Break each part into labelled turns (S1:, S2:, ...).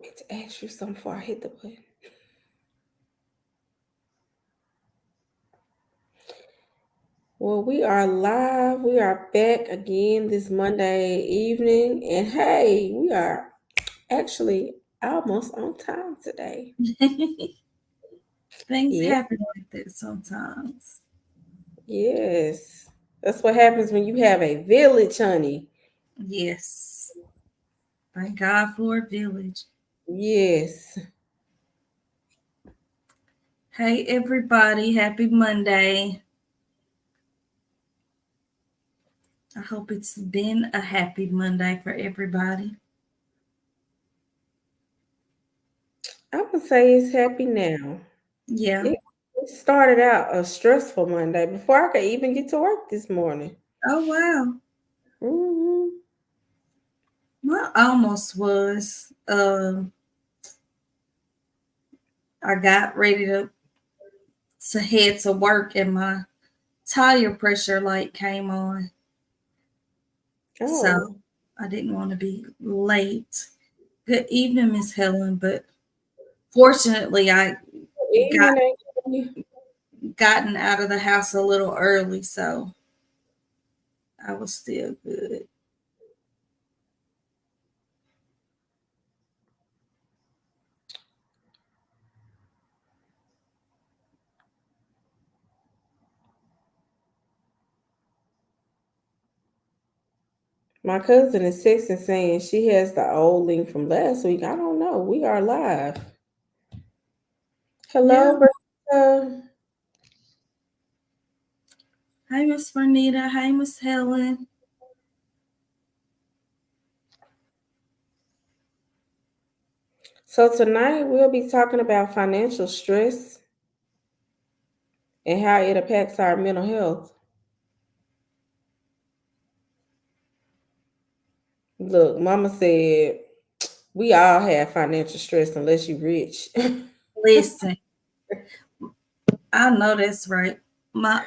S1: To ask you something before I hit the button. Well, we are live. We are back again this Monday evening. And hey, we are actually almost on time today.
S2: Things
S1: Yeah,
S2: happen like that sometimes.
S1: yes. That's what happens when you have a village, honey.
S2: Yes. Thank God for a village.
S1: Yes.
S2: Hey, everybody. Happy Monday. I hope it's been a happy Monday for everybody.
S1: I would say it's happy now.
S2: Yeah.
S1: It started out a stressful Monday before I could even get to work this morning.
S2: Oh, wow.
S1: Hmm.
S2: Well, almost was. I got ready to head to work and my tire pressure light came on.
S1: Oh,
S2: So I didn't want to be late. Good evening, Miss Helen. But fortunately, I got
S1: evening. Ain't
S2: gotten out of the house a little early, so I was still good.
S1: My cousin is texting saying she has the old link from last week. I don't know. We are live.
S2: Yeah.
S1: Hello, Bertha.
S2: Hey, Miss Bernita. Hey, Miss Helen.
S1: So tonight we'll be talking about financial stress and how it impacts our mental health. Look, Mama said we all have financial stress unless you're rich.
S2: Listen, I know that's right. My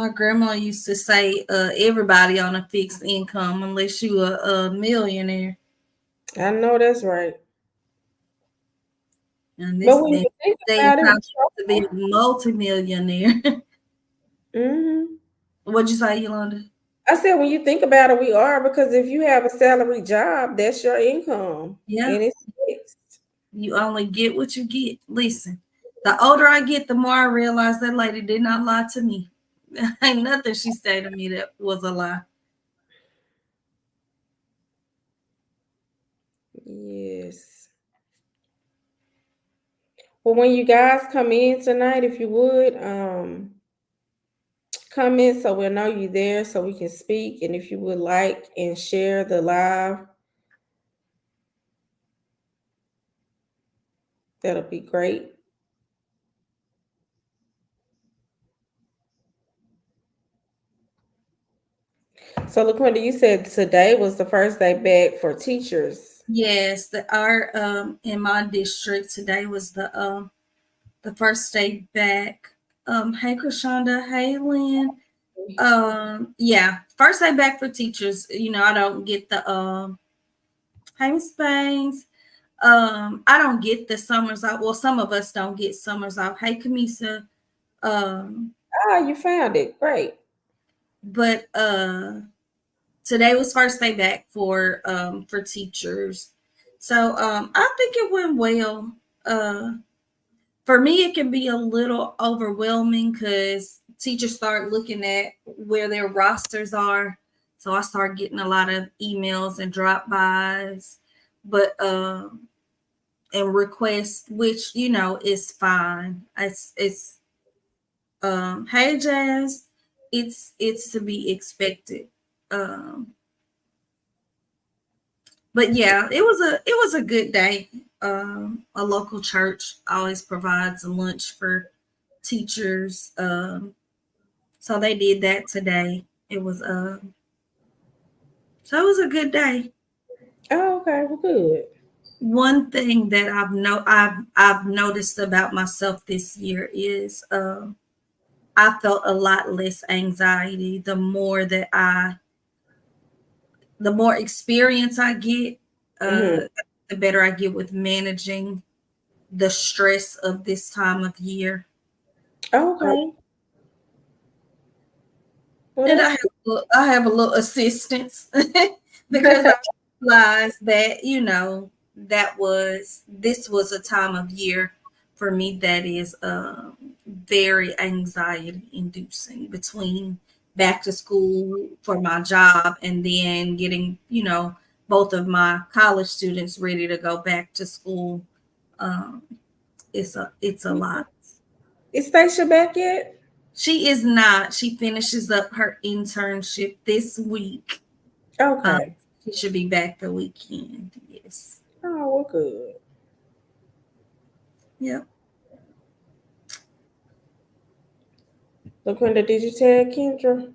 S2: grandma used to say, everybody on a fixed income unless you a millionaire.
S1: I know that's right.
S2: And
S1: But
S2: this
S1: when
S2: day,
S1: you think
S2: day
S1: about
S2: it's
S1: it,
S2: time to be a multimillionaire.
S1: hmm
S2: What'd you say, Yolanda?
S1: I said when you think about it, we are because if you have a salary job, that's your income
S2: Yeah,
S1: and it's fixed.
S2: you only get what you get. Listen, the older I get, the more I realize that lady did not lie to me. Ain't nothing she said to me that was a lie.
S1: Yes. Well, when you guys come in tonight, if you would, come in so we'll know you there so we can speak. And if you would like and share the live, that'll be great. So, LaQuinta, you said today was the first day back for teachers.
S2: Yes, the our in my district today was the first day back. Hey Krishanda, hey Lynn. Yeah, first day back for teachers. You know, I don't get the hey Miss Banks. I don't get the summers off. Well, some of us don't get summers off. Hey Kamisa. Um,
S1: Ah, you found it. Great.
S2: but today was first day back for teachers. So I think it went well. Uh for me it can be a little overwhelming because teachers start looking at where their rosters are. So I start getting a lot of emails and drop bys, but and requests, which you know is fine. It's hey Jazz, it's to be expected. Um but yeah, it was a good day. A local church always provides a lunch for teachers. So they did that today. So it was a good day.
S1: Oh, okay. Well, good.
S2: One thing that I've noticed about myself this year is I felt a lot less anxiety the more experience I get.
S1: Hmm.
S2: the better I get with managing the stress of this time of year.
S1: Okay. Well,
S2: And
S1: that's
S2: I have a little assistance because I realized that, this was a time of year for me that is very anxiety inducing between back to school for my job and then getting, both of my college students ready to go back to school. Um, it's a
S1: good.
S2: lot.
S1: Is Stacia back yet?
S2: She is not. She finishes up her internship this week. Um,
S1: Okay.
S2: she should be back the weekend. Yes.
S1: Oh, well, good.
S2: Yep.
S1: LaQuinta, did you tag Kendra?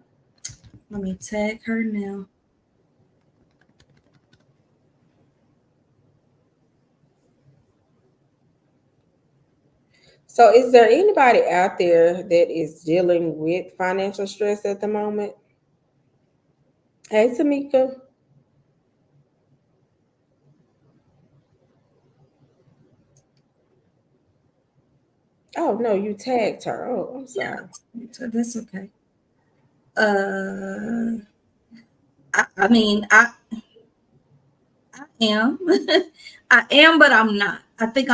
S2: Let me tag her now.
S1: So, is there anybody out there that is dealing with financial stress at the moment? Hey, Tamika. Oh, no, you tagged her. Oh, I'm
S2: Yeah.
S1: sorry.
S2: So that's okay. Uh, I mean, I am, I am, but I'm not. I think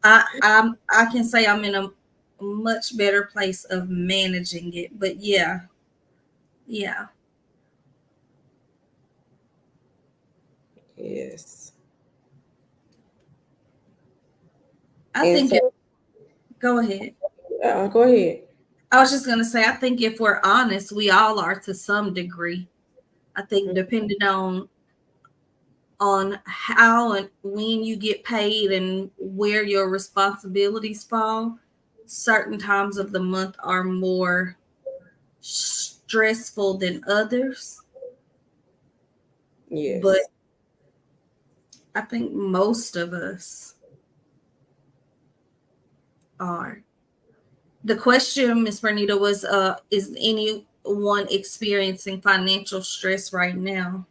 S2: I can say I'm in a much better place of managing it. But yeah, yeah.
S1: Yes.
S2: I
S1: And
S2: think it.
S1: so,
S2: Go ahead.
S1: go ahead.
S2: I was just gonna say, I think if we're honest, we all are to some degree. I think depending on how and when you get paid and where your responsibilities fall, certain times of the month are more stressful than others. But
S1: Yes.
S2: I think most of us are. The question, Miss Bernita, was is anyone experiencing financial stress right now?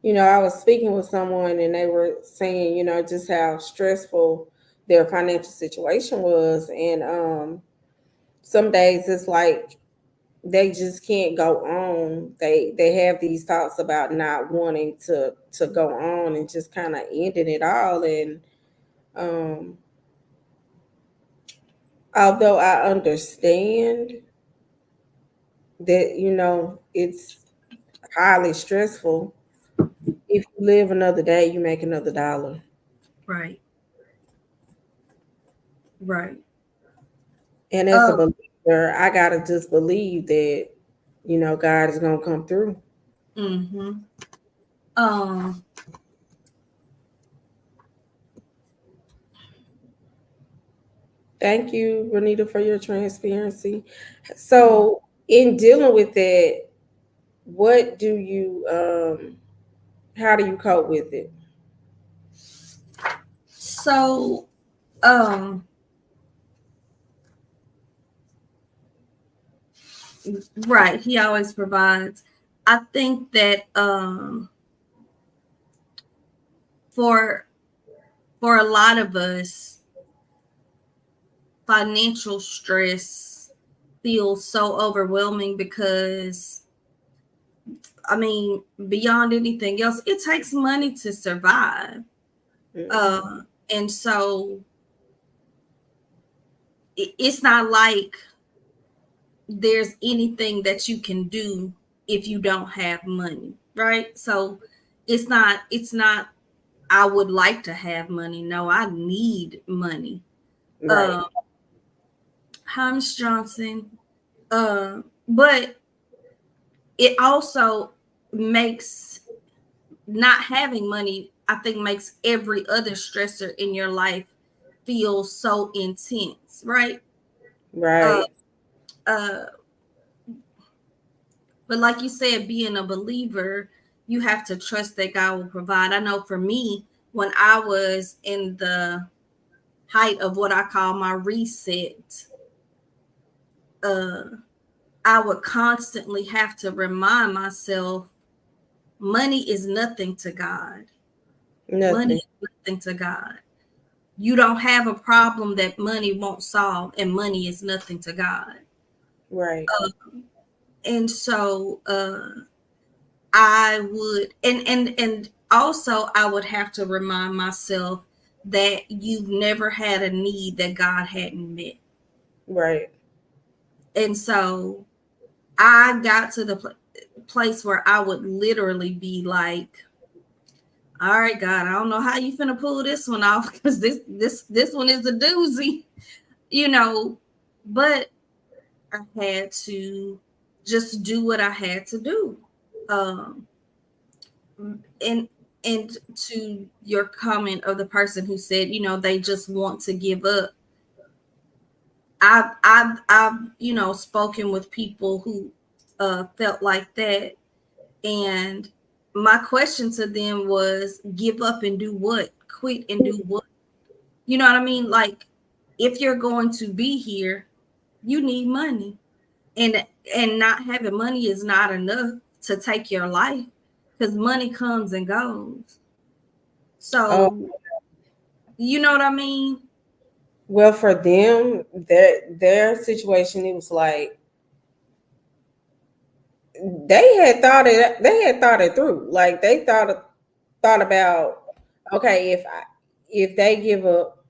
S1: Yeah. I was speaking with someone and they were saying, just how stressful their financial situation was. And some days it's like they just can't go on. They have these thoughts about not wanting to go on and just kind of ending it all. And um, although I understand that it's highly stressful, if you live another day, you make another dollar.
S2: Right, right.
S1: And as a
S2: Um,
S1: believer, I gotta just believe that God is gonna come through.
S2: mhm. Um,
S1: Thank you, Renita, for your transparency. So, in dealing with that, what do you how do you cope with it?
S2: so, um, right, he always provides. I think that for a lot of us, financial stress feels so overwhelming because I mean, beyond anything else, it takes money to survive.
S1: Mhm.
S2: Uh, and so it's not like there's anything that you can do if you don't have money, right? So it's not I would like to have money. No, I need money.
S1: Right,
S2: Uh Hans Johnson. But it also makes not having money, I think, makes every other stressor in your life feel so intense, right? Uh,
S1: right,
S2: uh, but like you said, being a believer, you have to trust that God will provide. I know for me, when I was in the height of what I call my reset, uh, I would constantly have to remind myself money is nothing to God. Money
S1: Nothing.
S2: is nothing to God. You don't have a problem that money won't solve, and money is nothing to God.
S1: Right.
S2: And so I would and also I would have to remind myself that you've never had a need that God hadn't met.
S1: Right.
S2: And so I got to the place where I would literally be like, all right, God, I don't know how you finna pull this one off because this one is a doozy, you know. But I had to just do what I had to do. Um, and and to your comment of the person who said, they just want to give up. I've spoken with people who felt like that, and my question to them was, give up and do what? Quit and do what? You know what I mean? Like, if you're going to be here, you need money, and not having money is not enough to take your life, because money comes and goes.
S1: Oh,
S2: So, you know what I mean?
S1: well, for them, their situation, it was like they had thought it through. Like they thought about, okay, if they give up,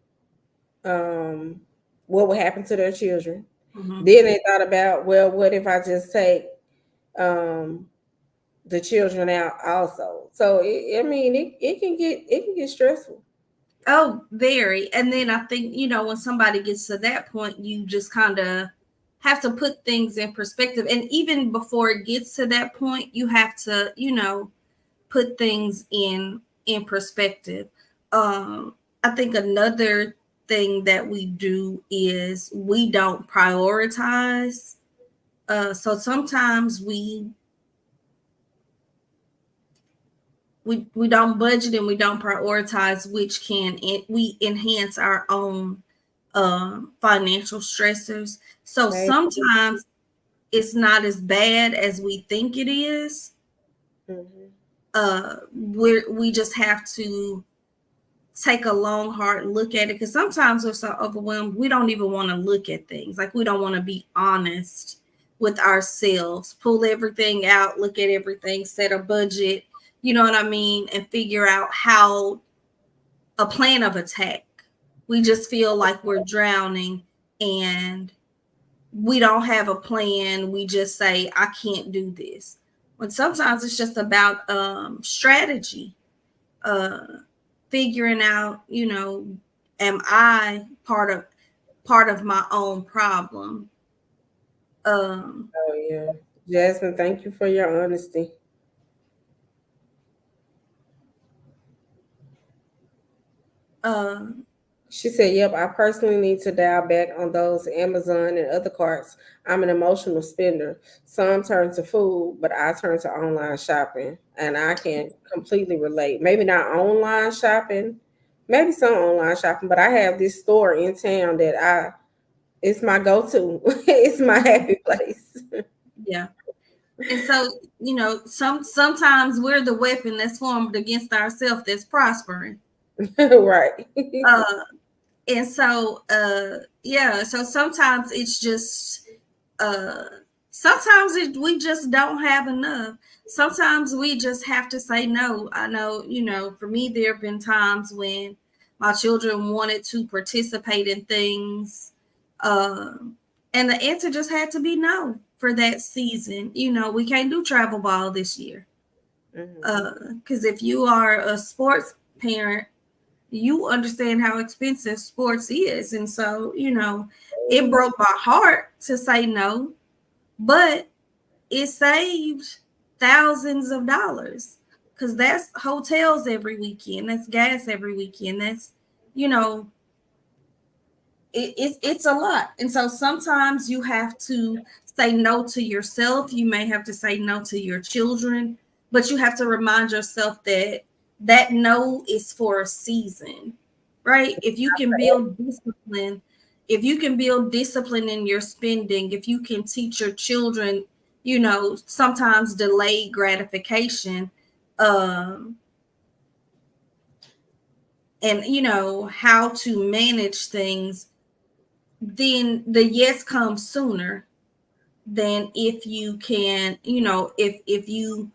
S1: um, what would happen to their children?
S2: Mhm.
S1: Then they thought about, well, what if I just take um the children out also? So I mean, it can get stressful.
S2: Oh, very. And then I think, when somebody gets to that point, you just kind of have to put things in perspective. And even before it gets to that point, you have to, put things in perspective. I think another thing that we do is we don't prioritize. So sometimes we don't budget and we don't prioritize, which we enhance our own financial stressors. So
S1: Right?
S2: sometimes it's not as bad as we think it is.
S1: Hmm.
S2: We just have to take a long hard look at it, because sometimes we're so overwhelmed we don't even want to look at things. Like, we don't want to be honest with ourselves, pull everything out, look at everything, set a budget, you know what I mean, and figure out how a plan of attack. We just feel like we're drowning, and we don't have a plan. We just say, I can't do this. When sometimes it's just about strategy, uh, figuring out, am I part of my own problem? Um,
S1: Oh yeah, Jasmine, thank you for your honesty.
S2: uh,
S1: She said, "Yep, I personally need to dial back on those Amazon and other carts. I'm an emotional spender. Some turn to food, but I turn to online shopping, and I can completely relate. Maybe not online shopping, maybe some online shopping, but I have this store in town that it's my go-to. It's my happy place."
S2: yeah. And so, sometimes we're the weapon that's formed against ourselves that's prospering.
S1: Right.
S2: Uh, and so, yeah. So sometimes it's just, uh, sometimes we just don't have enough. Sometimes we just have to say no. I know, for me, there have been times when my children wanted to participate in things, and the answer just had to be no for that season. We can't do travel ball this year,
S1: Mhm.
S2: because if you are a sports parent, you understand how expensive sports is. And so, it broke my heart to say no, but it saved thousands of dollars, because that's hotels every weekend, that's gas every weekend, that's, you know it's a lot. And so sometimes you have to say no to yourself, you may have to say no to your children, but you have to remind yourself that no is for a season, right? If you can build discipline if you can build discipline in your spending, if you can teach your children, sometimes delayed gratification, um, and how to manage things, then the yes comes sooner than if you can, if you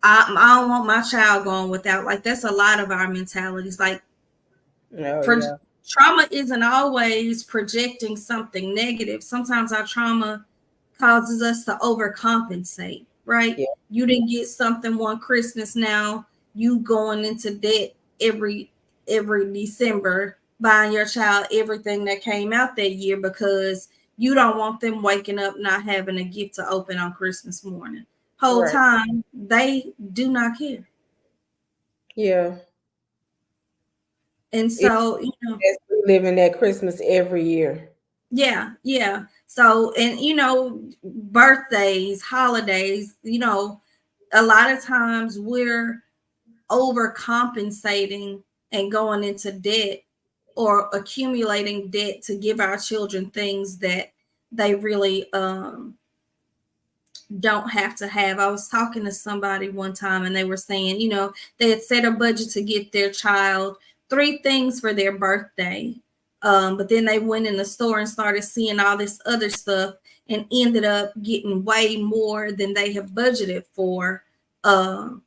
S2: I don't want my child going without. Like, that's a lot of our mentalities. Like,
S1: Oh yeah.
S2: trauma isn't always projecting something negative. Sometimes our trauma causes us to overcompensate, right?
S1: Yeah.
S2: You didn't get something one Christmas, now you going into debt every December, buying your child everything that came out that year because you don't want them waking up not having a gift to open on Christmas morning. Whole
S1: Right.
S2: time they do not care.
S1: Yeah.
S2: And
S1: It's
S2: so,
S1: living that Christmas every year.
S2: yeah, yeah. So, and birthdays, holidays, a lot of times we're overcompensating and going into debt or accumulating debt to give our children things that they really don't have to have. I was talking to somebody one time and they were saying, they had set a budget to get their child 3 things for their birthday. But then they went in the store and started seeing all this other stuff and ended up getting way more than they have budgeted for. And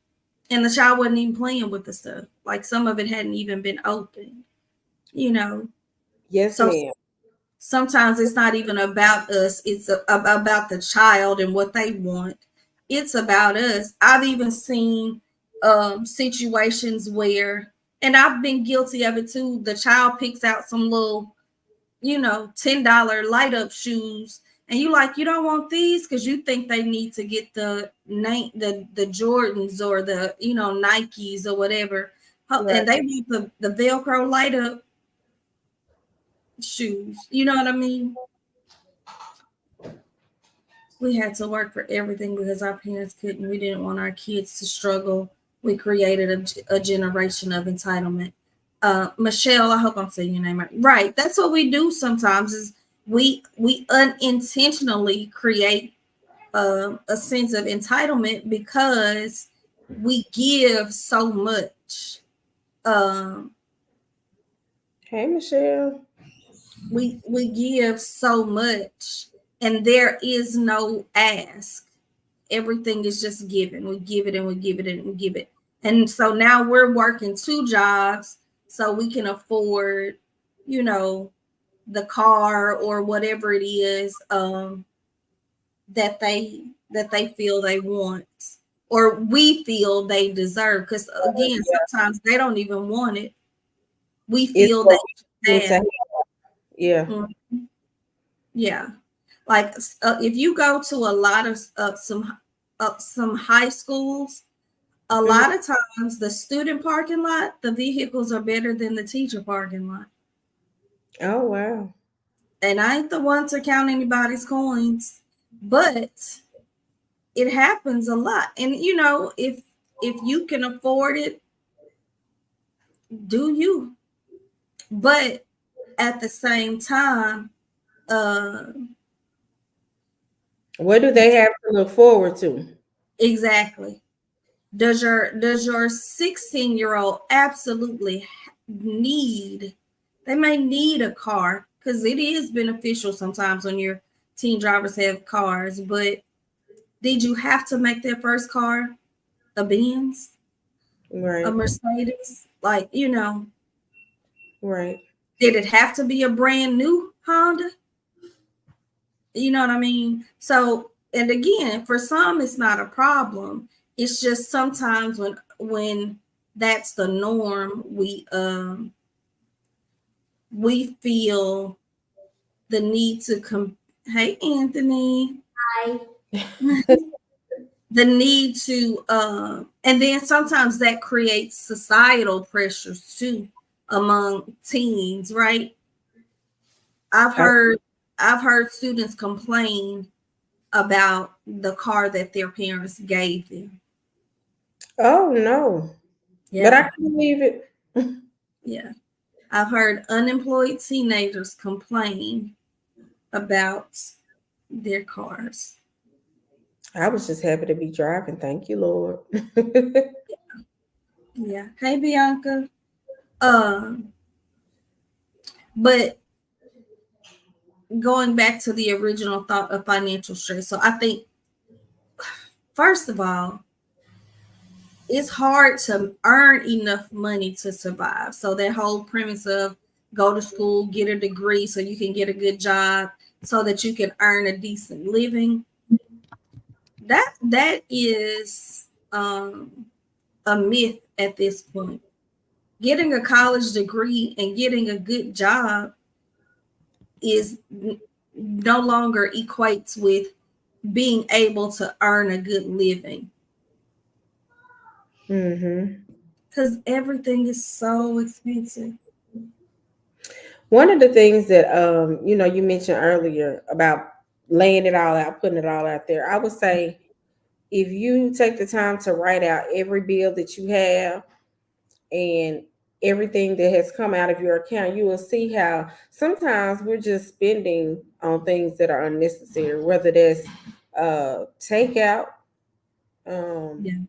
S2: the child wasn't even playing with the stuff. Like, some of it hadn't even been opened, you know.
S1: Yes,
S2: So
S1: ma'am.
S2: sometimes it's not even about us, it's about the child and what they want. It's about us. I've even seen situations where, and I've been guilty of it too, the child picks out some little, $10 light up shoes, and you don't want these because you think they need to get the Jordans or the Nikes or whatever.
S1: Right.
S2: And they want the Velcro light up shoes. You know what I mean? We had to work for everything because our parents couldn't. We didn't want our kids to struggle. We created a generation of entitlement. Michelle, I hope I'm saying your name right. Right. That's what we do sometimes is we unintentionally create a sense of entitlement because we give so much. Um,
S1: Hey, Michelle.
S2: we give so much, and there is no ask. Everything is just given. We give it and we give it and we give it. And so now we're working 2 jobs so we can afford, the car or whatever it is that they feel they want or we feel they deserve. Because again, sometimes they don't even want it. We
S1: It's
S2: feel
S1: what
S2: they
S1: we need to
S2: have.
S1: have. Yeah.
S2: Mhm. Yeah. Like, if you go to a lot of some high schools, a
S1: Mhm.
S2: lot of times the student parking lot, the vehicles are better than the teacher parking lot.
S1: Oh wow.
S2: And I ain't the one to count anybody's coins, but it happens a lot. And if you can afford it, do you? But at the same time, uh
S1: What do they have to look forward to?
S2: exactly. Does your 16-year-old absolutely need, they may need a car because it is beneficial sometimes when your teen drivers have cars, but did you have to make their first car a Benz, a
S1: Right.
S2: Mercedes? Like,
S1: Right.
S2: did it have to be a brand new Honda? You know what I mean? So, and again, for some, it's not a problem. It's just sometimes when that's the norm, we feel the need to come. Hey, Anthony.
S3: Hi.
S2: The need to, and then sometimes that creates societal pressures too among teens, right? I've
S1: Oh,
S2: heard I've heard students complain about the car that their parents gave them.
S1: oh no. But I
S2: Yeah,
S1: can believe it.
S2: yeah. I've heard unemployed teenagers complain about their cars.
S1: I was just happy to be driving. Thank you, Lord.
S2: Yeah. Hey, Bianca. Um, but going back to the original thought of financial stress. So I think, first of all, it's hard to earn enough money to survive. So that whole premise of go to school, get a degree so you can get a good job so that you can earn a decent living. That is a myth at this point. Getting a college degree and getting a good job is no longer equates with being able to earn a good living
S1: Mm-hmm.
S2: because everything is so expensive.
S1: One of the things that you mentioned earlier about laying it all out, putting it all out there, I would say if you take the time to write out every bill that you have and everything that has come out of your account, you will see how sometimes we're just spending on things that are unnecessary, whether that's takeout. Um,
S2: Yeah.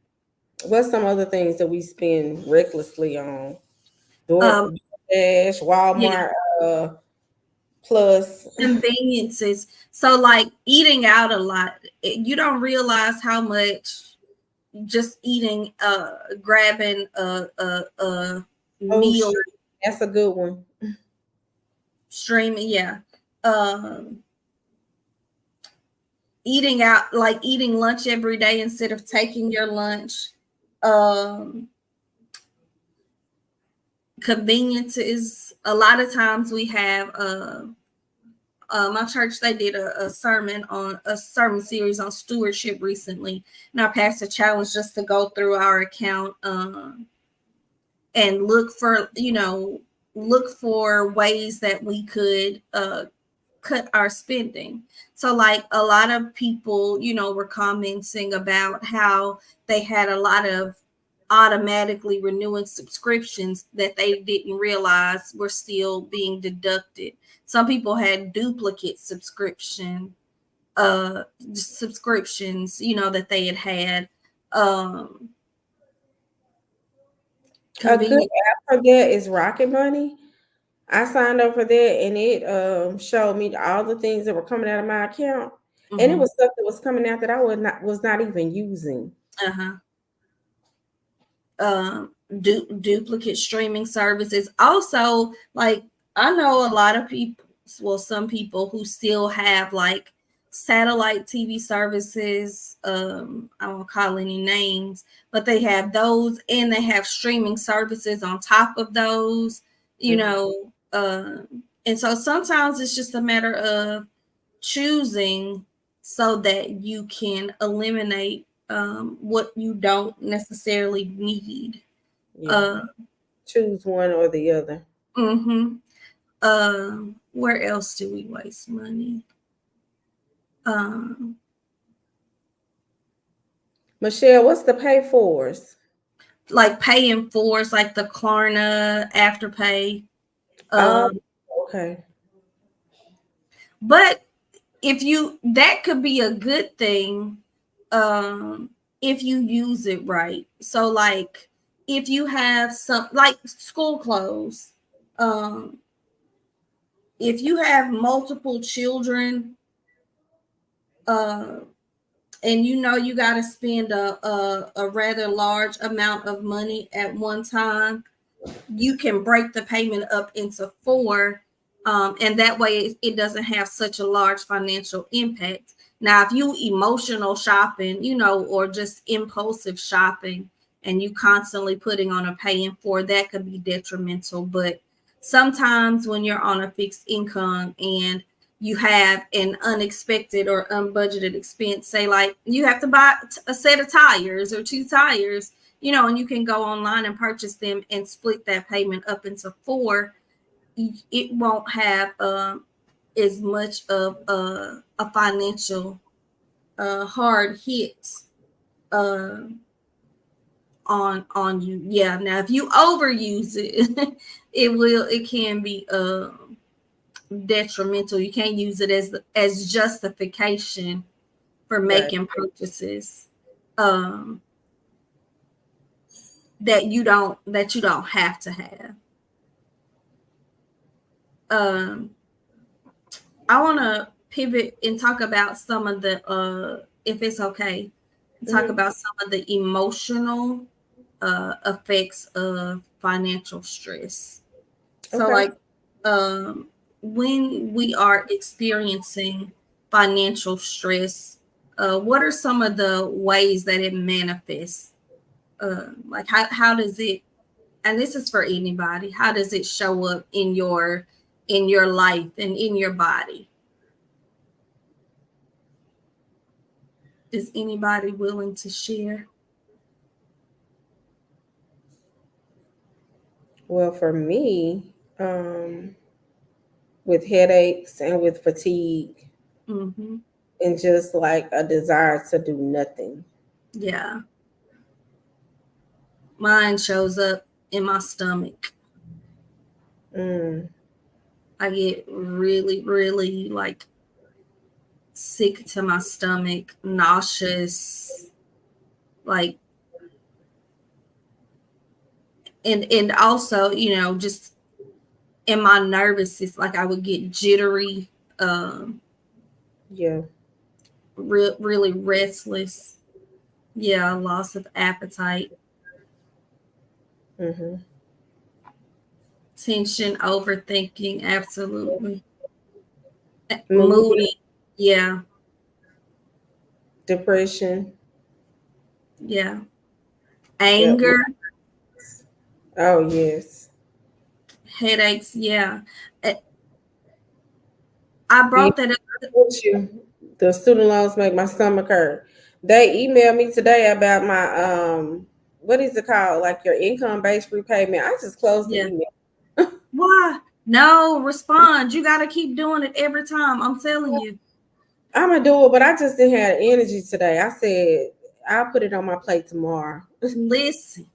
S1: what's some other things that we spend recklessly on?
S2: Um,
S1: DoorDash,
S2: yeah,
S1: Walmart, Plus.
S2: conveniences. So like eating out a lot, you don't realize how much just eating, grabbing a
S1: Oh,
S2: meal,
S1: sure. That's a good one.
S2: streaming. Yeah. Um, eating out, like eating lunch every day instead of taking your lunch. Um, conveniences. A lot of times we have my church, they did a sermon series on stewardship recently, and our pastor challenged us to go through our account, and look for ways that we could cut our spending. So like a lot of people, were commenting about how they had a lot of automatically renewing subscriptions that they didn't realize were still being deducted. Some people had duplicate subscriptions, that they had. Um
S1: A good
S2: convenient.
S1: app for that is Rocket Money. I signed up for that and it showed me all the things that were coming out of my account. And it
S2: Mhm.
S1: was stuff that was coming out that I was not even using.
S2: Uh-huh. Duplicate streaming services. Also, like I know a lot of people, well, some people who still have like satellite TV services. I won't call any names, but they have those and they have streaming services on top of those,
S1: Mhm.
S2: and so sometimes it's just a matter of choosing so that you can eliminate what you don't necessarily need.
S1: Yeah.
S2: Uh,
S1: Choose one or the other.
S2: mm-hmm. Where else do we waste money? Um,
S1: Michelle, what's the pay fors?
S2: like paying for it's like the Klarna Afterpay.
S1: Oh,
S2: Um,
S1: okay.
S2: but if you that could be a good thing, if you use it right. So like if you have some like school clothes, um, if you have multiple children, uh, and you got to spend a rather large amount of money at one time, you can break the payment up into four, and that way it doesn't have such a large financial impact. Now if you emotional shopping, or just impulsive shopping, and you constantly putting on a paying for, that could be detrimental. But sometimes when you're on a fixed income and you have an unexpected or unbudgeted expense, say like you have to buy a set of tires or two tires, and you can go online and purchase them and split that payment up into four. It won't have as much of a financial hard hit uh, on you. Yeah. Now, if you overuse it, it can be detrimental. You can't use it as justification for
S1: Right.
S2: making purchases um, that you don't have to have. Um, I want to pivot and talk about some of the if it's okay, talk
S1: Mhm.
S2: about some of the emotional effects of financial stress. So,
S1: Okay.
S2: like, when we are experiencing financial stress, what are some of the ways that it manifests? Like, how does it? And this is for anybody. How does it show up in your life and in your body? Is anybody willing to share?
S1: Well, for me, with headaches and with fatigue
S2: Mm-hmm.
S1: and just like a desire to do nothing.
S2: Yeah, mine shows up in my stomach.
S1: Mm,
S2: I get really, really like sick to my stomach, nauseous, like, and also, just in my nervous system, like I would get jittery, um,
S1: yeah.
S2: really restless. Yeah, loss of appetite,
S1: Hmm.
S2: tension, overthinking, absolutely.
S1: Moody,
S2: Moody, yeah,
S1: depression.
S2: yeah.
S1: Yep.
S2: Anger,
S1: Oh, yes.
S2: headaches, yeah. I I
S1: Be
S2: brought that up.
S1: with you. The student loans make my stomach hurt. They emailed me today about my what is it called? Like your income based repayment. I just closed the
S2: Yeah.
S1: email.
S2: Why? No, respond. You got to keep doing it every time. I'm telling you.
S1: I'm gonna do it, but I just didn't have the energy today. I said I'll put it on my plate tomorrow.
S2: Listen,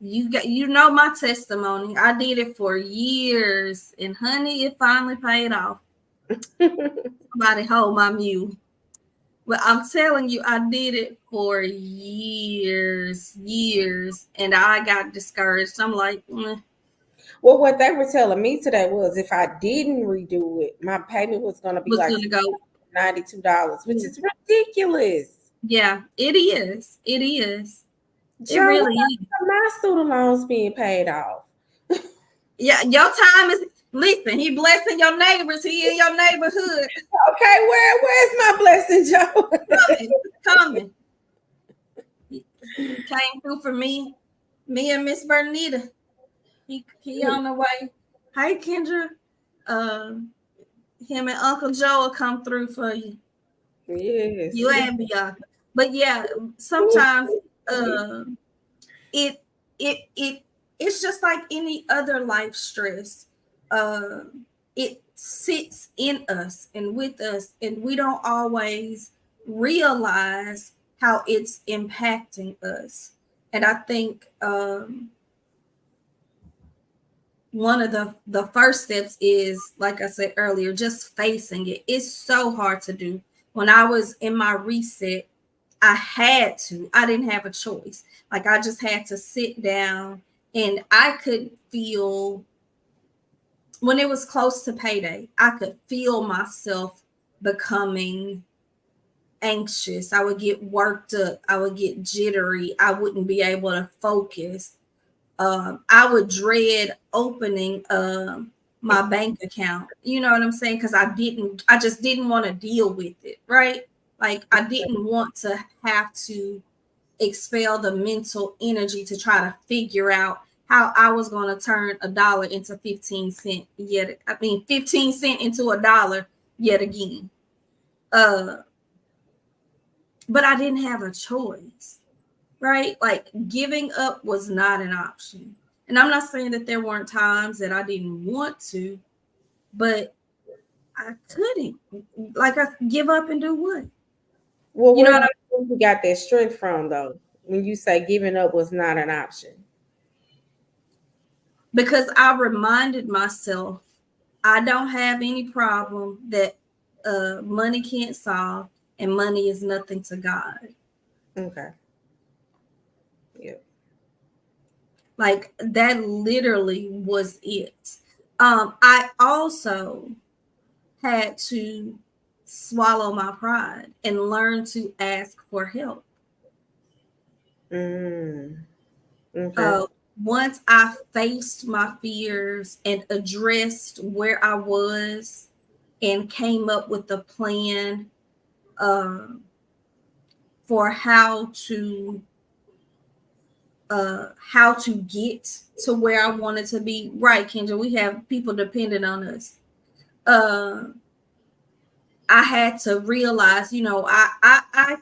S2: you know my testimony. I did it for years, and honey, it finally paid off. Somebody hold my mule. But I'm telling you, I did it for years, and I got discouraged. I'm like,
S1: Well, what they were telling me today was if I didn't redo it, my payment was gonna be
S2: was
S1: like
S2: gonna go.
S1: $92, which is ridiculous.
S2: Yeah, it is. It is. It
S1: Joe, what
S2: really is.
S1: about my student loans being paid off?
S2: Yeah, your time is. Listen, he blessing your neighbors. He in your neighborhood.
S1: Okay, where's my blessing, Joe?
S2: Coming, it's coming. He came through for me and Miss Bernita. He on the way. Hey Kendra, uh, him and Uncle Joe will come through for you.
S1: Yes.
S2: You and Bianca. But yeah, sometimes uh, it it it's just like any other life stress. Uh, it sits in us and with us, and we don't always realize how it's impacting us. And I think one of the first steps is, like I said earlier, just facing it. It's so hard to do. When I was in my reset, I didn't have a choice. Like I just had to sit down, and I could feel when it was close to payday, I could feel myself becoming anxious. I would get worked up. I would get jittery. I wouldn't be able to focus. I would dread opening my bank account. You know what I'm saying? Because I just didn't want to deal with it, right? Like I didn't want to have to expel the mental energy to try to figure out how I was going to turn a dollar into 15 cent yet. I mean, 15 cent into a dollar yet again. Uh, but I didn't have a choice, right? Like giving up was not an option. And I'm not saying that there weren't times that I didn't want to, but I couldn't. Like I give up and do what?
S1: Well,
S2: You know
S1: where
S2: what
S1: do
S2: I
S1: you think you got that strength from, though? when you say giving up was not an option?
S2: Because I reminded myself I don't have any problem that money can't solve, and money is nothing to God.
S1: Okay. Yep.
S2: Like that literally was it. I also had to swallow my pride and learn to ask for help.
S1: Mm. Okay.
S2: Once I faced my fears and addressed where I was and came up with a plan um, for how to get to where I wanted to be. Right, Kendra, we have people dependent on us. Uh, I had to realize, I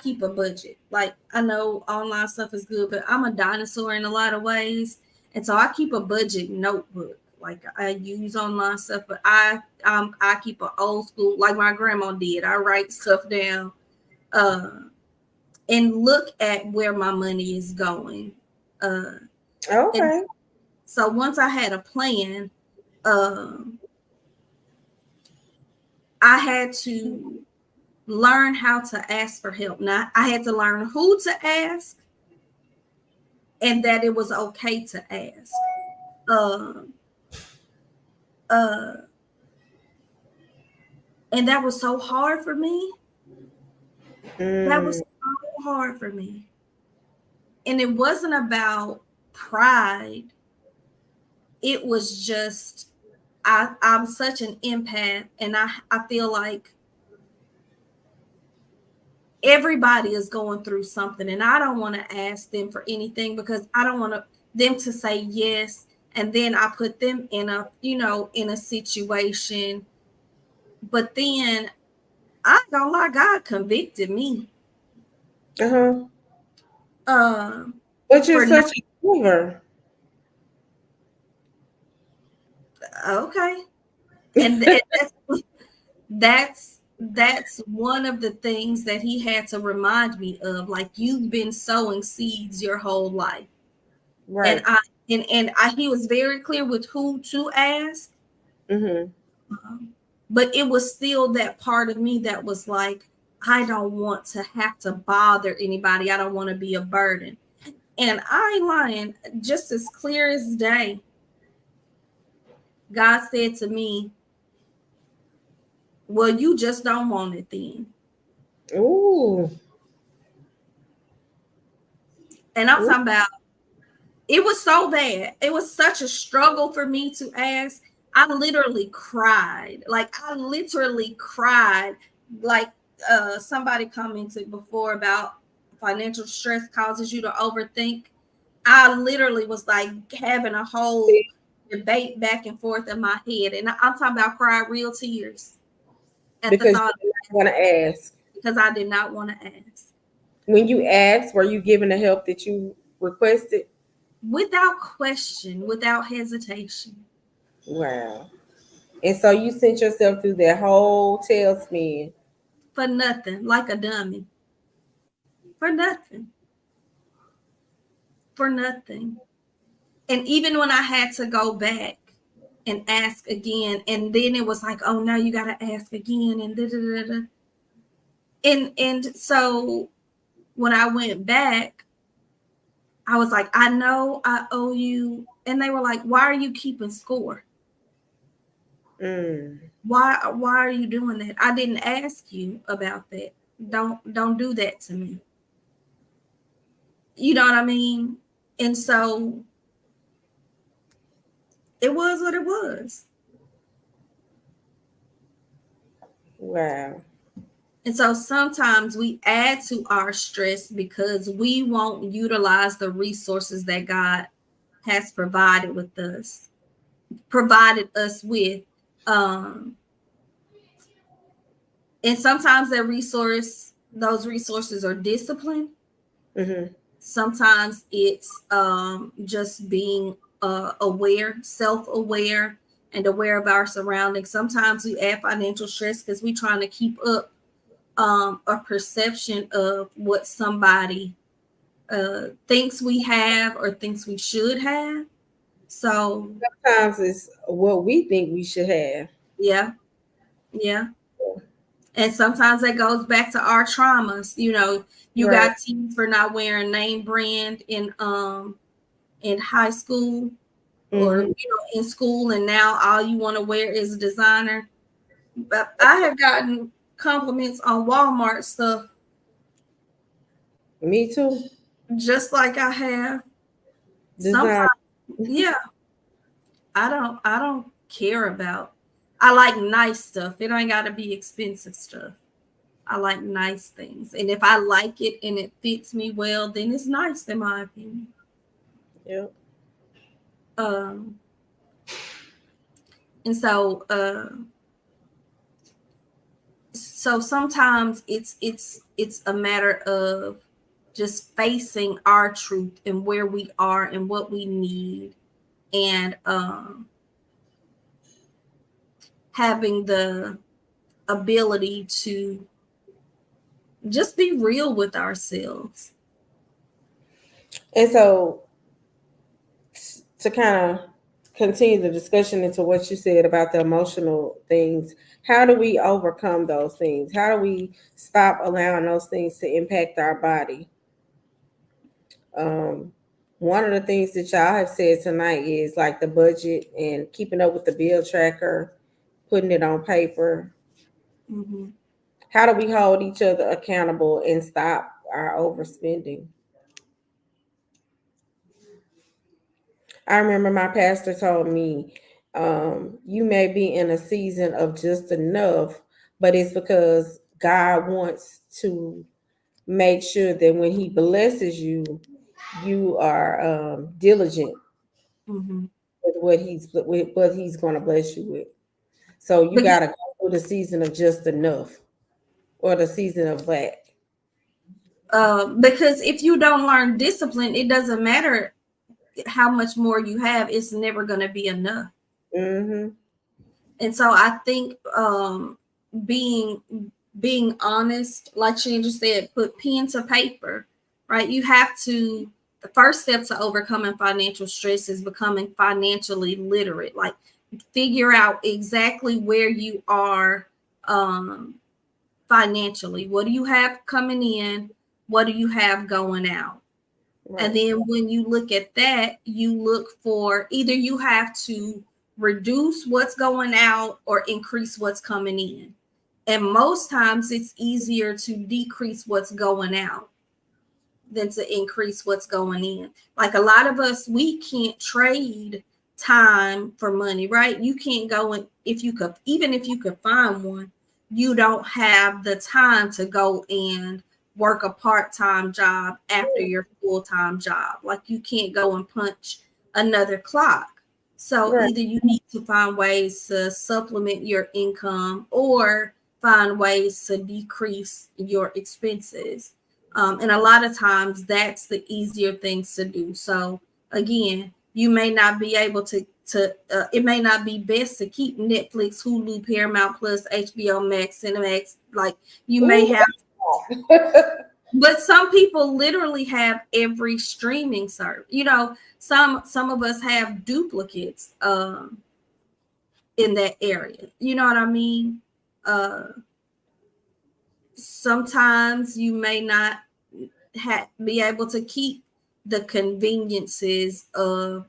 S2: keep a budget. Like I know online stuff is good, but I'm a dinosaur in a lot of ways, and so I keep a budget notebook. Like I use online stuff, but I keep an old school, like my grandma did. I write stuff down, uh, and look at where my money is going. And
S1: Okay.
S2: so once I had a plan, um, I had to learn how to ask for help. Now I had to learn who to ask and that it was okay to ask. Um, uh, and that was so hard for me. That was
S1: Mm.
S2: so hard for me. And it wasn't about pride. It was just I'm such an empath, and I feel like everybody is going through something, and I don't want to ask them for anything because I don't want them to say yes, and then I put them in a situation. But then I ain't gonna lie, God convicted me
S1: Uh-huh.
S2: um
S1: But you're
S2: for not.
S1: such a giver.
S2: Okay, and that's one of the things that he had to remind me of. Like, you've been sowing seeds your whole life. And
S1: Right.
S2: he was very clear with who to ask.
S1: Mm-hmm.
S2: But it was still that part of me that was like, I don't want to have to bother anybody. I don't want to be a burden. And I ain't lying, just as clear as day, God said to me, well, you just don't want it then.
S1: Ooh.
S2: And I'm
S1: Ooh.
S2: talking about, it was so bad. It was such a struggle for me to ask. I literally cried. Like, I literally cried. Like, somebody commented before about financial stress causes you to overthink. I literally was like having a whole debate back and forth in my head. And I'm talking about cried real tears at the
S1: Because
S2: thought,
S1: you didn't want to ask.
S2: because I did not want to ask.
S1: When you asked, were you given the help that you requested?
S2: Without question, without hesitation.
S1: Wow. And so you sent yourself through that whole tailspin.
S2: For nothing, like a dummy. For nothing. For nothing. And even when I had to go back and ask again, and then it was like, oh, now you got to ask again, and da da da da. And so when I went back, I was like, I know I owe you. And they were like, why are you keeping score?
S1: Mm.
S2: Why are you doing that? I didn't ask you about that. Don't do that to me. You know what I mean? And so it was what it was.
S1: Wow.
S2: And so sometimes we add to our stress because we won't utilize the resources that God has provided us with. Um, and sometimes those resources are discipline.
S1: Mm-hmm.
S2: Sometimes it's just being self-aware, and aware of our surroundings. Sometimes we add financial stress because we're trying to keep up a perception of what somebody thinks we have or thinks we should have. So
S1: Sometimes it's what we think we should have.
S2: yeah, yeah. And sometimes that goes back to our traumas. You know, you
S1: Right.
S2: got teens for not wearing name brand in high school or
S1: Hmm.
S2: in school, and now all you want to wear is designer. But I have gotten compliments on Walmart stuff
S1: Me too.
S2: just like I have sometimes.
S1: Design.
S2: Yeah, I don't care about. I like nice stuff. It ain't got to be expensive stuff. I like nice things. And if I like it and it fits me well, then it's nice in my opinion.
S1: Yep.
S2: Um and so sometimes it's a matter of just facing our truth and where we are and what we need, and having the ability to just be real with ourselves.
S1: And so to kind of continue the discussion into what you said about the emotional things, how do we overcome those things? How do we stop allowing those things to impact our body? Um, one of the things that y'all have said tonight is like the budget and keeping up with the bill tracker, putting it on paper.
S2: Mm-hmm.
S1: How do we hold each other accountable and stop our overspending? I remember my pastor told me, you may be in a season of just enough, but it's because God wants to make sure that when He blesses you, you are diligent
S2: Mm-hmm.
S1: with what He's going to bless you with. So you got to go through the season of just enough or the season of lack.
S2: Because if you don't learn discipline, it doesn't matter how much more you have, it's never going to be enough.
S1: Mm-hmm.
S2: And so I think being being honest, like she just said, put pen to paper, right? You have to. The first step to overcoming financial stress is becoming financially literate. Like figure out exactly where you are um, financially. What do you have coming in? What do you have going out? And
S1: Right.
S2: then when you look at that, you look for either you have to reduce what's going out or increase what's coming in. And most times it's easier to decrease what's going out than to increase what's going in. Like a lot of us, we can't trade time for money, right? You can't go and if you could, even if you could find one, you don't have the time to go and work a part-time job after your full-time job. Like you can't go and punch another clock. So
S1: Right.
S2: either you need to find ways to supplement your income or find ways to decrease your expenses. And a lot of times that's the easier things to do. So again, you may not be able to it may not be best to keep Netflix, Hulu, Paramount Plus, HBO Max, Cinemax. Like you may
S1: Ooh.
S2: have, but some people literally have every streaming service. You know, some of us have duplicates in that area. You know what I mean? Uh, Sometimes you may not be able to keep the conveniences of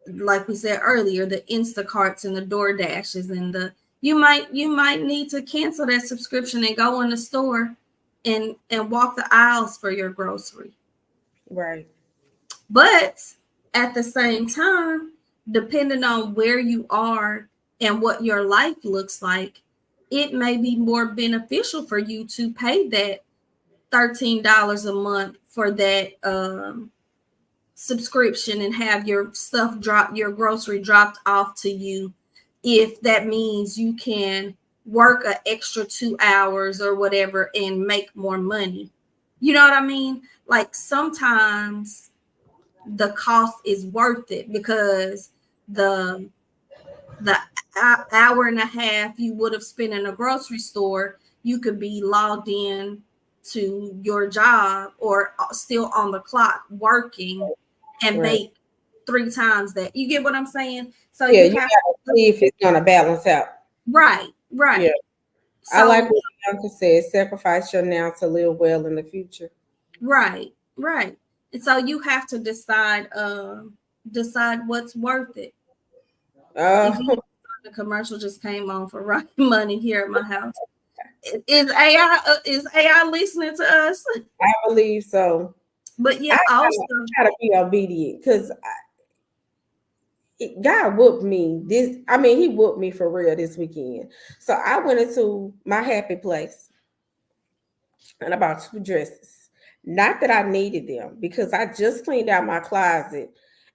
S2: like we said earlier, the Instacarts and the Door Dashes and the you might need to cancel that subscription and go in the store and walk the aisles for your grocery.
S1: Right.
S2: But at the same time, depending on where you are and what your life looks like, it may be more beneficial for you to pay that $13 a month for that subscription and have your your grocery dropped off to you, if that means you can work an extra 2 hours or whatever and make more money. You know what I mean? Like sometimes the cost is worth it because the the hour and a half you would have spent in a grocery store, you could be logged in to your job or still on the clock working and
S1: Right.
S2: bake 3 times that. You get what I'm saying? So
S1: Yeah,
S2: you
S1: you
S2: have
S1: gotta see if it's gonna balance out.
S2: right,
S1: Yeah.
S2: right.
S1: I like
S2: So
S1: what Bianca said, sacrifice your now to live well in the future.
S2: right, right. And so you have to decide what's worth it. If
S1: Uh,
S2: you the commercial just came on for Rocket Money here at my house. Is AI listening to us?
S1: I believe so.
S2: But
S1: I
S2: yeah, also
S1: try to be obedient because God whooped me. He whooped me for real this weekend. So I went into my happy place and I bought 2 dresses. Not that I needed them because I just cleaned out my closet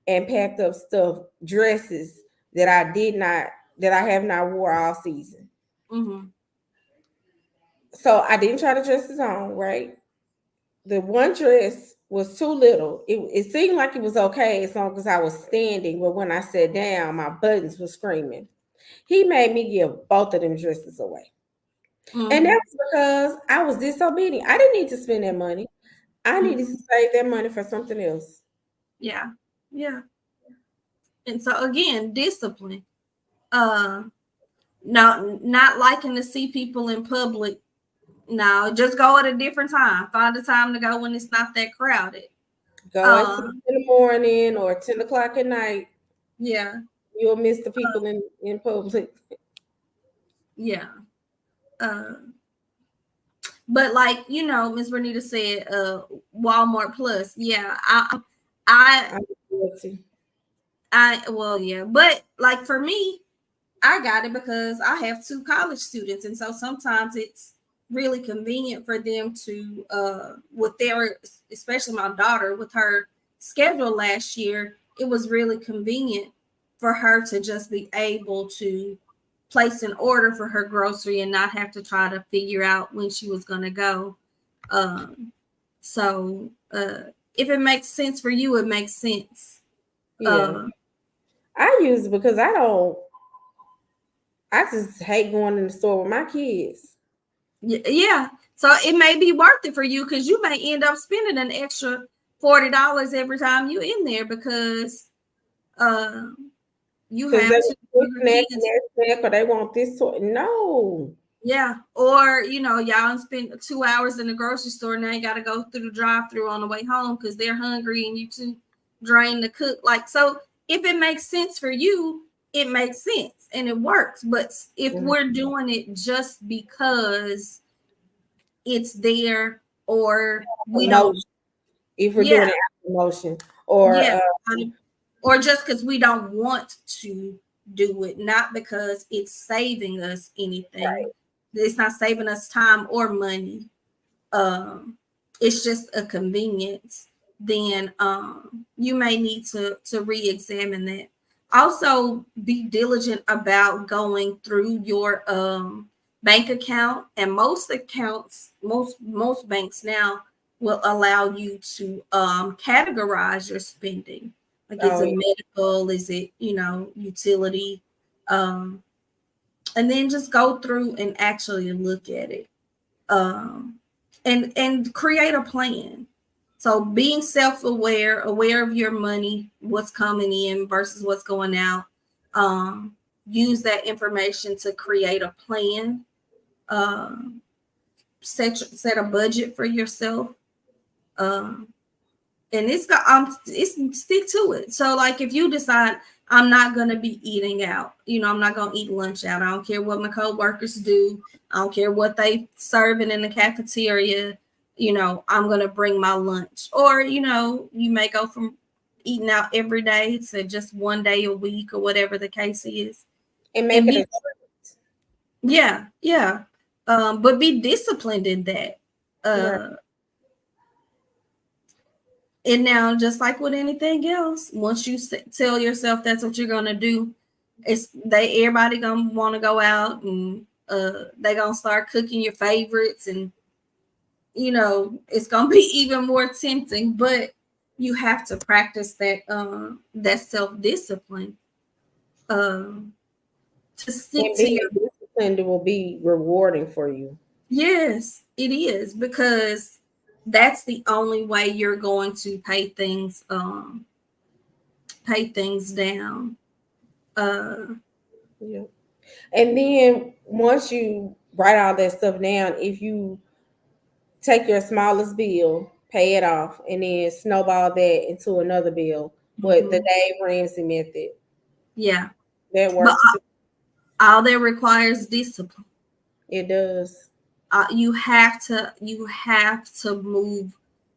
S1: and packed up stuff, dresses that I have not wore all season.
S2: mhm,
S1: So I didn't try the dresses on, right? The one dress was too little. It seemed like it was okay as long as I was standing, but when I sat down, my buttons were screaming. He made me give both of them dresses away. And that
S2: mhm,
S1: was because I was disobedient. I didn't need to spend that money. I needed to
S2: mhm.
S1: save that money for something else.
S2: Yeah, yeah. And so again, discipline. Uh, not liking to see people in public. No, just go at a different time. Find a time to go when it's not that crowded.
S1: Go at 6
S2: Um,
S1: in the morning or 10 o'clock at night.
S2: yeah,
S1: You'll miss the people in public.
S2: yeah. Uh, but like Miss Bernita said, Walmart Plus. Yeah, I,
S1: I'm guilty.
S2: well, yeah. But like for me, I got it because I have 2 college students, and so sometimes it's really convenient for them to, with their, especially my daughter, with her schedule last year, it was really convenient for her to just be able to place an order for her grocery and not have to try to figure out when she was going to go. Um, so if it makes sense for you, it makes sense.
S1: Yeah.
S2: Uh,
S1: I use it because I just hate going in the store with my kids.
S2: Yeah. So it may be worth it for you because you may end up spending an extra $40 every time you in there because uh you
S1: Because they
S2: have to
S1: want this
S2: your
S1: snack and
S2: kids.
S1: that snack, or they want this sort. No.
S2: Yeah. Or y'all spend 2 hours in the grocery store and now you gotta go through the drive-through on the way home because they're hungry and you too drained to cook. Like, so if it makes sense for you, it makes sense and it works. But if
S1: Mhm.
S2: we're doing it just because it's there, or we don't,
S1: Emotion. If we're
S2: yeah,
S1: doing it out of emotion, or
S2: yeah, or just because we don't want to do it, not because it's saving us anything. It's not saving us time or money. um it's just a convenience. Then you may need to re-examine that. Also be diligent about going through your bank account, and most banks now will allow you to categorize your spending. Like, is
S1: oh
S2: it
S1: yeah.
S2: medical, is it utility, um and then just go through and actually look at it, um, and create a plan. So being self-aware, aware of your money, what's coming in versus what's going out. Um, use that information to create a plan. Um, set a budget for yourself. Um, and it's stick to it. So like if you decide I'm not gonna be eating out, I'm not gonna eat lunch out. I don't care what my coworkers do. I don't care what they serving in the cafeteria. I'm gonna bring my lunch. Or you may go from eating out every day to just one day a week or whatever the case is.
S1: And make
S2: And
S1: it
S2: be
S1: a
S2: yeah, yeah. But be disciplined in that.
S1: right.
S2: Uh And now, just like with anything else, once you tell yourself that's what you're gonna do, everybody gonna want to go out, and they gonna start cooking your favorites, and it's gonna be even more tempting. But you have to practice that self discipline, um, to stick
S1: And
S2: to
S1: being
S2: your
S1: disciplined will be rewarding for you.
S2: Yes, it is, because that's the only way you're going to pay things down. Uh
S1: Yeah. And then once you write all that stuff down, if you take your smallest bill, pay it off, and then snowball that into another bill, what the
S2: mhm.
S1: Dave Ramsey method,
S2: Yeah.
S1: that
S2: But
S1: works too.
S2: all that requires discipline.
S1: It does.
S2: You have to move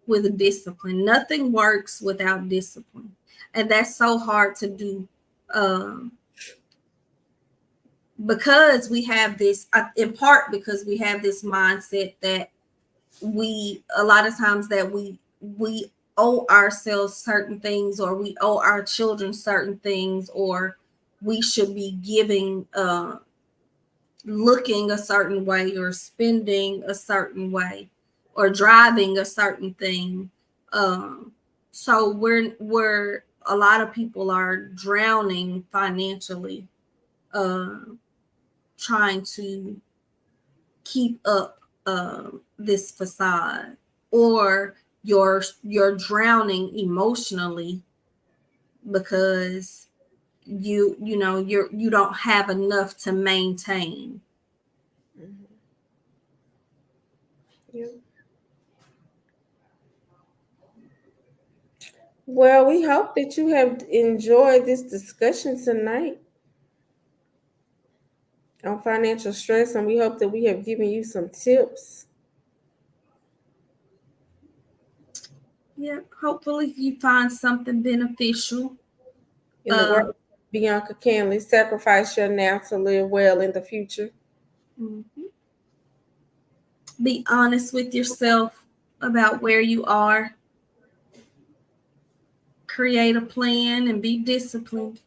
S2: with discipline. Nothing works without discipline, and that's so hard to do. Um, because we have this, in part because we have this mindset that we a lot of times that we owe ourselves certain things, or we owe our children certain things, or we should be giving looking a certain way, or spending a certain way, or driving a certain thing. um so we're a lot of people are drowning financially, uh, trying to keep up this facade, or you're drowning emotionally because you don't have enough to maintain.
S1: Mhm. Yeah. Well, we hope that you have enjoyed this discussion tonight on financial stress, and we hope that we have given you some tips
S2: Yeah, hopefully you find something beneficial.
S1: in the
S2: uh
S1: work. Bianca Canley, sacrifice your now to live well in the future.
S2: mhm. Be honest with yourself about where you are, create a plan, and be disciplined,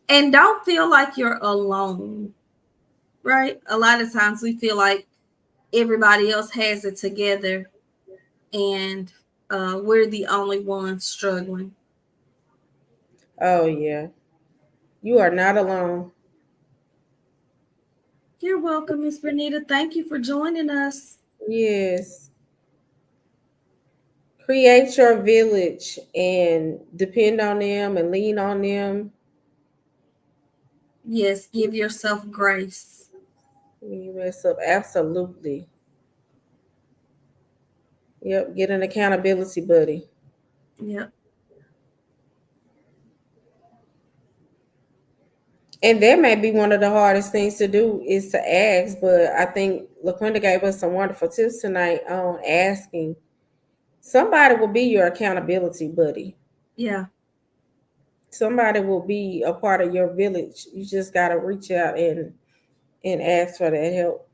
S2: and don't feel like you're alone. Right, a lot of times we feel like everybody else has it together, and we're the only ones struggling.
S1: Oh, yeah. You are not alone.
S2: You're welcome, Miss Bernita. Thank you for joining us.
S1: Yes. Create your village and depend on them and lean on them
S2: Yes, give yourself grace.
S1: when you mess up. Absolutely. Yep. Get an accountability buddy.
S2: Yep.
S1: And that may be one of the hardest things to do is to ask, but I think LaQuinta gave us some wonderful tips tonight on asking. Somebody will be your accountability buddy.
S2: Yeah.
S1: Somebody will be a part of your village. You just gotta reach out and ask for that help.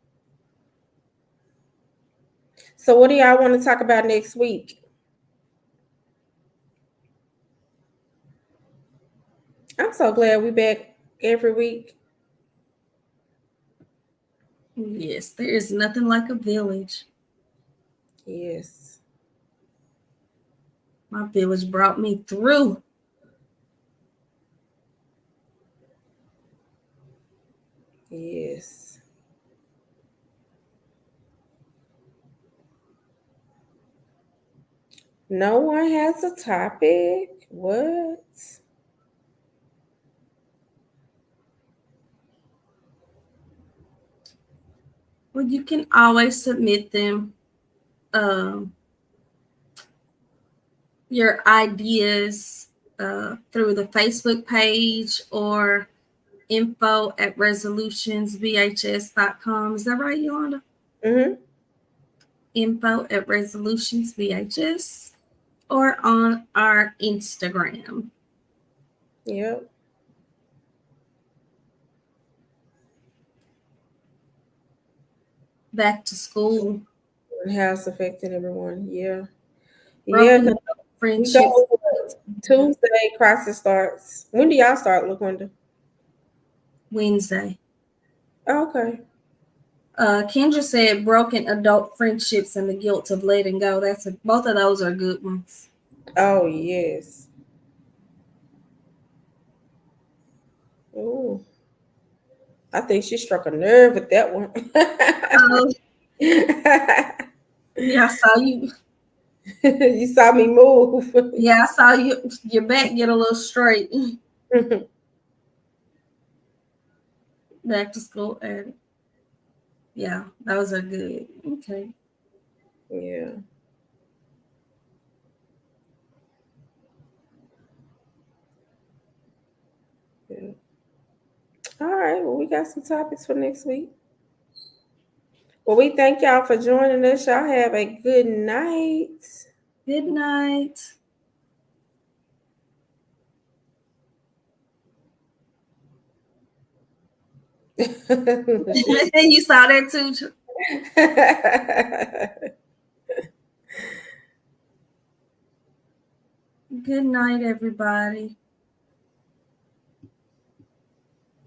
S1: So what do y'all want to talk about next week? I'm so glad we back every week.
S2: Yes, there is nothing like a village.
S1: Yes.
S2: My village brought me through.
S1: Yes. No one has a topic. What?
S2: Well, you can always submit them, um, your ideas, through the Facebook page, or info@resolutionsvhs.com. Is that right, Yolanda?
S1: Mm-hmm.
S2: info@resolutionsvhs, or on our Instagram.
S1: Yep.
S2: Back to school,
S1: And how it's affecting everyone. Yeah. Yeah.
S2: broken
S1: 'Cause
S2: adult
S1: we go
S2: friendships.
S1: Tuesday. Crisis starts. When do y'all start, LaQuinta?
S2: Wednesday.
S1: Oh, okay.
S2: Kendra said broken adult friendships and the guilt of letting go. Both of those are good ones.
S1: Oh yes. Ooh. I think she struck a nerve with that one.
S2: Oh, Yeah, I saw you.
S1: You saw me move.
S2: Yeah, I saw you. Your back get a little straight. Back to school, and yeah, those are good. Okay.
S1: Yeah. Yeah. All right. Well, we got some topics for next week. Well, we thank y'all for joining us. Y'all have a good night.
S2: Good night. You saw that too. Good night, everybody.